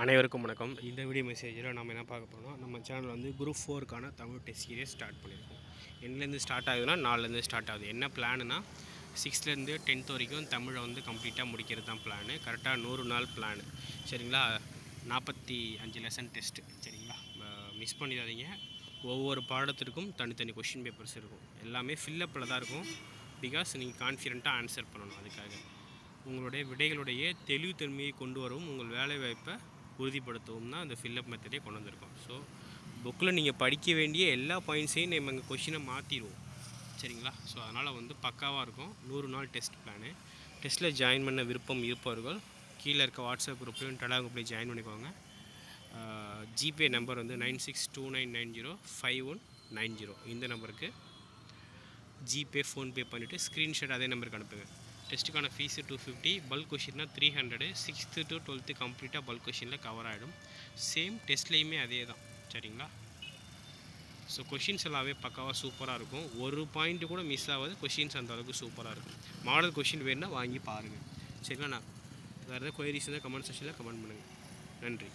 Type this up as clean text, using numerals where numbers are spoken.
அனைவருக்கும் வணக்கம். இந்த வீடியோ மெசேஜில் நம்ம என்ன பார்க்க போகிறோம்னா, நம்ம சேனல் வந்து குரூப் 4க்கான தமிழ் டெஸ்ட் சீரிஸ் ஸ்டார்ட் பண்ணியிருக்கோம். என்னலேருந்து ஸ்டார்ட் ஆகுதுன்னா 4லேருந்து ஸ்டார்ட் ஆகுது. என்ன பிளானுனா 6லேருந்து 10th வரைக்கும் தமிழை வந்து கம்ப்ளீட்டாக முடிக்கிறது தான் பிளானு. கரெக்டாக 100 நாள் பிளானு. சரிங்களா? 45 லெசன் டெஸ்ட்டு. சரிங்களா? மிஸ் பண்ணிடாதீங்க. ஒவ்வொரு பாடத்திற்கும் தனித்தனி கொஷின் பேப்பர்ஸ் இருக்கும். எல்லாமே ஃபில்லப்பில் தான் இருக்கும். பிகாஸ் நீங்கள் கான்ஃபிடென்ட்டாக ஆன்சர் பண்ணணும். அதுக்காக உங்களுடைய விடைகளுடைய தெளிவுத்தன்மையை கொண்டு வரவும் உங்கள் வேலைவாய்ப்பை உறுதிப்படுத்தவும் தான் அந்த ஃபில்லப் மெத்தடே கொண்டு வந்திருக்கோம். ஸோ புக்கில் நீங்கள் படிக்க வேண்டிய எல்லா பாயிண்ட்ஸையும் நம்ம எங்கள் கொஷினை மாற்றிடுவோம். சரிங்களா? ஸோ அதனால் வந்து பக்காவாக இருக்கும். 100 நாள் டெஸ்ட் பிளானு. டெஸ்ட்டில் ஜாயின் பண்ண விருப்பம் இருப்பவர்கள் கீழே இருக்க வாட்ஸ்அப் குரூப்லையும் டெலா குரூப்லையும் ஜாயின் பண்ணிக்கோங்க. ஜிபே நம்பர் வந்து 9629905190 இந்த நம்பருக்கு ஜிபே ஃபோன்பே பண்ணிவிட்டு ஸ்க்ரீன்ஷாட் அதே நம்பருக்கு அனுப்புங்க. டெஸ்ட்டுக்கான fees 250, bulk கொஷின்னா 300. 6th to 12th கம்ப்ளீட்டாக பல்க் கொஷினில் கவர் ஆகிடும். சேம் டெஸ்ட்லேயுமே அதே தான். சரிங்களா? ஸோ கொஷின்ஸ் எல்லாமே பக்காவாக சூப்பராக இருக்கும். ஒரு பாயிண்ட்டு கூட மிஸ் ஆகாது. கொஷின்ஸ் அந்தளவுக்கு சூப்பராக இருக்கும். மாடல் கொஷின் வேணுன்னா வாங்கி பாருங்கள். சரிங்களா? வேறு ஏதாவது கொயரிஸ் இருந்தால் கமெண்ட் செக்ஷனில் கமெண்ட் பண்ணுங்கள். நன்றி.